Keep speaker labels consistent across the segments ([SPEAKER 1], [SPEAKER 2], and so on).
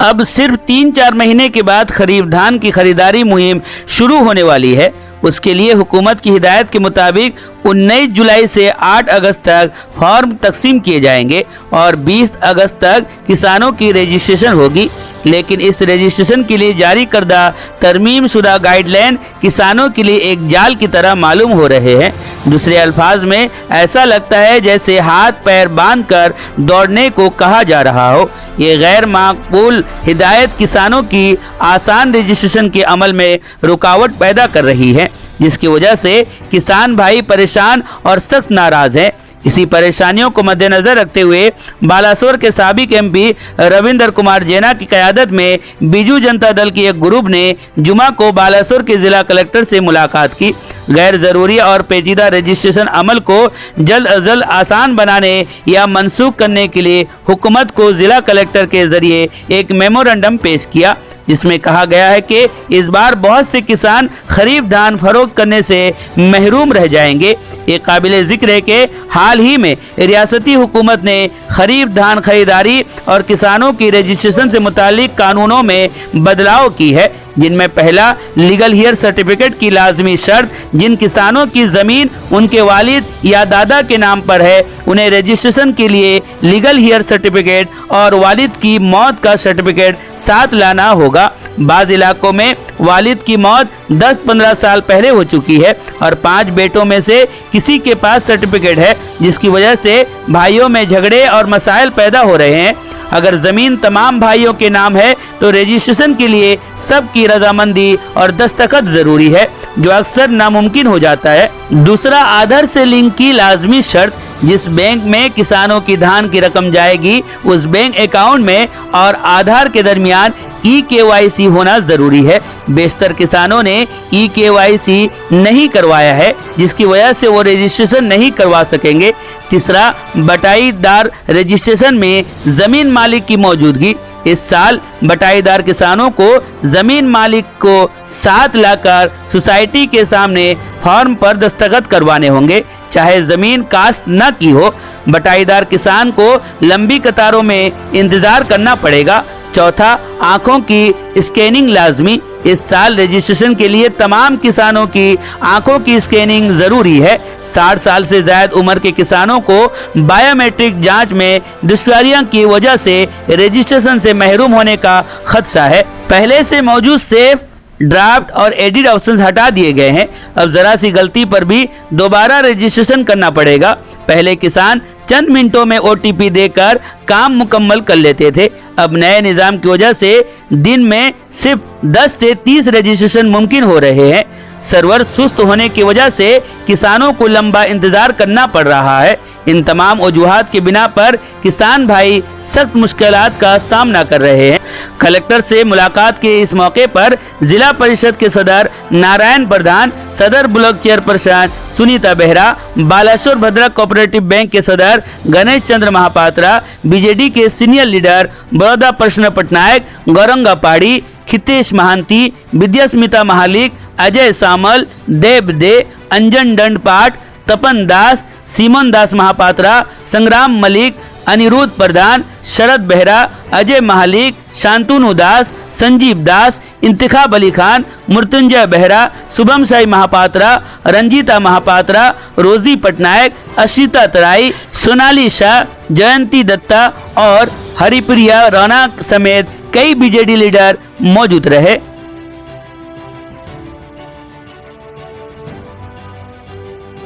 [SPEAKER 1] अब सिर्फ 3-4 महीने के बाद खरीफ धान की खरीदारी मुहिम शुरू होने वाली है। उसके लिए हुकूमत की हिदायत के मुताबिक 19 जुलाई से 8 अगस्त तक फॉर्म तकसीम किए जाएंगे और 20 अगस्त तक किसानों की रजिस्ट्रेशन होगी। लेकिन इस रजिस्ट्रेशन के लिए जारी करदा तरमीम शुदा गाइडलाइन किसानों के लिए एक जाल की तरह मालूम हो रहे हैं। दूसरे अल्फाज में ऐसा लगता है जैसे हाथ पैर बांधकर दौड़ने को कहा जा रहा हो। ये गैर माकबूल हिदायत किसानों की आसान रजिस्ट्रेशन के अमल में रुकावट पैदा कर रही है, जिसकी वजह से किसान भाई परेशान और सख्त नाराज हैं। इसी परेशानियों को मद्देनजर रखते हुए बालासोर के साबिक एमपी रविंदर कुमार जैना की क़यादत में बीजू जनता दल की एक ग्रुप ने जुमा को बालासोर के जिला कलेक्टर से मुलाकात की। गैर ज़रूरी और पेचीदा रजिस्ट्रेशन अमल को जल्द अज जल्द आसान बनाने या मनसूख करने के लिए हुकूमत को जिला कलेक्टर के जरिए एक मेमोरेंडम पेश किया, जिसमें कहा गया है कि इस बार बहुत से किसान खरीफ धान फरोख्त करने से महरूम रह जाएंगे। ये काबिल जिक्र है कि हाल ही में रियासती हुकूमत ने खरीफ धान खरीदारी और किसानों की रजिस्ट्रेशन से मुतालिक कानूनों में बदलाव की है, जिनमें पहला लीगल हियर सर्टिफिकेट की लाजमी शर्त जिन किसानों की ज़मीन उनके वालिद या दादा के नाम पर है उन्हें रजिस्ट्रेशन के लिए लीगल हियर सर्टिफिकेट और वालिद की मौत का सर्टिफिकेट साथ लाना होगा। बाज़ इलाकों में वालिद की मौत 10-15 साल पहले हो चुकी है और 5 बेटों में से किसी के पास सर्टिफिकेट है, जिसकी वजह से भाइयों में झगड़े और मसाइल पैदा हो रहे हैं। अगर ज़मीन तमाम भाइयों के नाम है तो रजिस्ट्रेशन के लिए सबकी रजामंदी और दस्तखत ज़रूरी है, जो अक्सर नामुमकिन हो जाता है। दूसरा, आधार से लिंक की लाजमी शर्त, जिस बैंक में किसानों की धान की रकम जाएगी उस बैंक अकाउंट में और आधार के दरमियान EKYC होना जरूरी है। बेशतर किसानों ने EKYC नहीं करवाया है, जिसकी वजह से वो रजिस्ट्रेशन नहीं करवा सकेंगे। तीसरा, बटाईदार रजिस्ट्रेशन में जमीन मालिक की मौजूदगी। इस साल बटाईदार किसानों को जमीन मालिक को साथ लाकर सोसाइटी के सामने फॉर्म पर दस्तखत करवाने होंगे, चाहे जमीन कास्ट न की हो। बटाईदार किसान को लंबी कतारों में इंतजार करना पड़ेगा। चौथा, आंखों की स्कैनिंग लाजमी। इस साल रजिस्ट्रेशन के लिए तमाम किसानों की आंखों की स्कैनिंग जरूरी है। 60 साल से ज्यादा उम्र के किसानों को बायोमेट्रिक जांच में दुश्वारियों की वजह से रजिस्ट्रेशन से महरूम होने का खदशा है। पहले से मौजूद सेफ, ड्राफ्ट और एडिट ऑप्शंस हटा दिए गए हैं। अब जरा सी गलती पर भी दोबारा रजिस्ट्रेशन करना पड़ेगा। पहले किसान चंद मिनटों में OTP देकर काम मुकम्मल कर लेते थे। अब नए निज़ाम की वजह से दिन में सिर्फ 10 से 30 रजिस्ट्रेशन मुमकिन हो रहे हैं। सर्वर सुस्त होने की वजह से किसानों को लंबा इंतजार करना पड़ रहा है। इन तमाम वजूहात के बिना पर किसान भाई सख्त मुश्किलात का सामना कर रहे हैं। कलेक्टर से मुलाकात के इस मौके पर जिला परिषद के सदर नारायण प्रधान, सदर block chairperson Sunita Behera, Balasore Bhadrak cooperative bank के सदर गणेश चंद्र महापात्रा, BJD के सीनियर लीडर बड़ौदा प्रश्न पटनायक, गौरंगा पाड़ी, खितेश महांती, विद्यास्मिता महालिक, अजय सामल, देव दे, अंजन दंडपाठ, तपन दास, सीमन दास महापात्रा, संग्राम मलिक, अनिरुद्ध प्रधान, शरद बेहरा, अजय महालिक, शांतनु दास, संजीव दास, इंतिखाब अली खान, मृत्युंजय बेहरा, शुभम शाही महापात्रा, रंजीता महापात्रा, रोजी पटनायक, अशिता तराई, सोनाली शाह, जयंती दत्ता और हरिप्रिया राणा समेत कई BJD लीडर मौजूद रहे।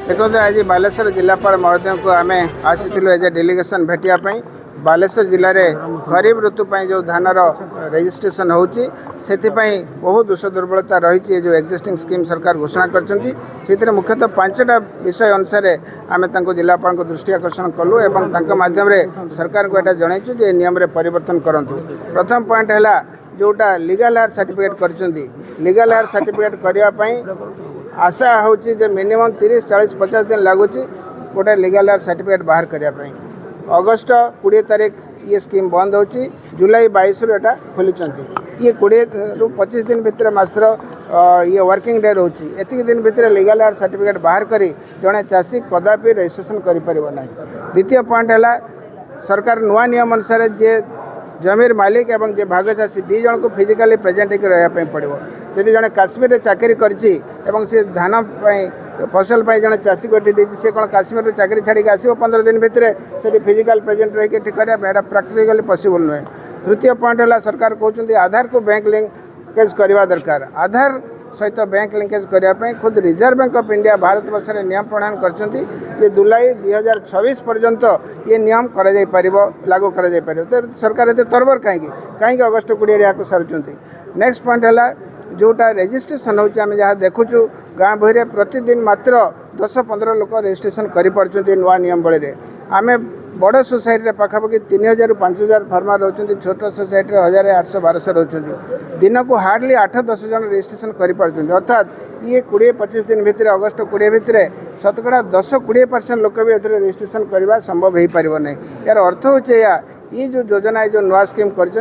[SPEAKER 2] देखो आज बालेश्वर जिलापाल महोदय को आम आसी एज ए डेलीगेशन भेटापी बालेश्वर जिले में खरीफ ऋतु जो धानर रजिस्ट्रेशन होची बहुत दोष दुर्बलता रही जो एक्जिस्टिंग स्कीम सरकार घोषणा कर मुख्यतः 5टा विषय अनुसार आम जिलापाल को दृष्टि आकर्षण कलु और माध्यम सरकार को यहाँ जनईचु जे नियम परिवर्तन करूँ। प्रथम पॉइंट है जोटा लीगल हायर सर्टिफिकेट कर लीगल हायर सर्टिफिकेट करने आशा होची जे मिनिमम 30-40-50 दिन लगुच गोटे लीगल हायर सर्टिफिकेट बाहर करने। अगस्ट 20 तारीख ये स्कीम बंद होची, जुलाई 22 एटा खोली। ये 20-25 दिन भितर मासर ये वर्किंग डे रोची। एतिक दिन भितर लीगल हायर सर्टिफिकेट बाहर करी जड़े चाषी कदापि रजिस्ट्रेशन करें ना। द्वितीय पॉइंट है सरकार नुआ नियम अनुसार जे जमीर मालिक एवं जे भाग चाषी दी जन को फिजिकाली प्रेजेंट होकर रहा पड़ो। जदि जड़े काश्मीर चाकरी कर धान फसल जन चाषी गोटी देती सी कौन काश्मीर चाकरी छाड़ी आसो 15 दिन भितर से फिजिकाल प्रेजेंट रही करा प्रैक्टिकली पॉसिबल नुहे। तृतीय पॉइंट है सरकार कहते आधार को बैंक लिंकेज करवा दरकार। आधार सहित बैंक लिंकेज करने खुद reserve bank of India Bharat वर्ष में नियम प्रणयन कर जुलाई 2026 पर्यंत ये नियम लागू कर सरकार एत तरबर कहीं अगस्ट 20 या सारुँच। नेक्स्ट पॉइंट है जोटा रेजिस्ट्रेशन होमें जहाँ देखुचु गाँ बही प्रतिदिन मात्र 10-15 लोक रेजिस्ट्रेशन कर नुआ नियम बड़े आम बड़ सोसाइटी पाखापाखि 3000 ରୁ 5000 फार्मर रोचंती। छोट सोसाइटी 1800-1200 रोचंती। दिन को हार्डली 8-10 जन रजिस्ट्रेशन कर अर्थात ये 20-25 दिन भितर अगस्ट 20 भितर शतकड़ा 10-20% लोक भी एथरे रजिस्ट्रेशन करवा संभव हो पार नहीं। यार अर्थ होचे ये जो योजना जो नुआ स्कीम कर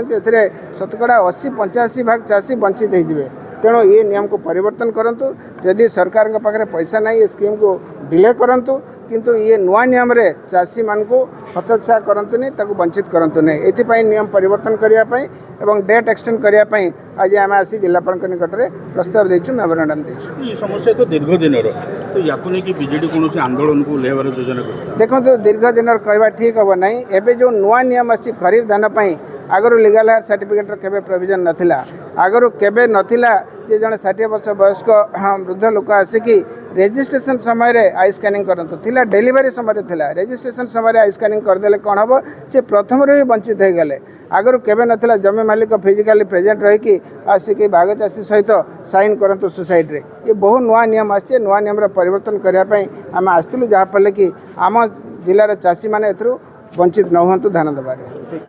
[SPEAKER 2] शतकड़ा 80-85 भाग चाषी वंचित हो। तेणु ये नियम को परिवर्तन करंतु। यदि सरकार के पाखे पैसा नहीं ये स्कीम को डिले करंतु किंतु ये नुआ नियम रे चाषी मान को हतोत्साह करंतु नहीं ताको वंचित करंतु नहीं। एथिपाई नियम परिवर्तन करने एवं डेट एक्सटेंड करने आज आम आसी जिलापाल निकट में प्रस्ताव देचु मेमोरेंडम देचु।
[SPEAKER 3] ये समस्या तो दीर्घ दिन तो या कि बीजेडी कौन आंदोलन को लेवार योजना
[SPEAKER 2] देखो दीर्घ दिन कहवा ठीक हम ना। एवं जो नुआ नियम आसी खरीफ धान आगु लीगल हायर सर्टिफिकेट केबे प्रोविजन नथिला। आगु केबे नथिला जे जने 60 वर्ष वयस्क वृद्ध लोक आसिकी रेजिस्ट्रेशन समय रे आई स्कैनिंग करंतु थिला। डेलीवरी समय थिला रेजिस्ट्रेशन समय आई स्कैनिंग करदेले कौन हम से प्रथम ही वंचित हो गले। आगु केबे नथिला जमी मालिक फिजिकाली प्रेजेंट रही आसिकी बाग चाषी सहित साइन करंतु सोसाइटी रे। ये बहु नुआ नियम आछे। नुआ नियम रे परिवर्तन करने आम आसलु जहाँफल कि आम जिलार चाषी मैंने वंचित न हुंतु धान देवारे।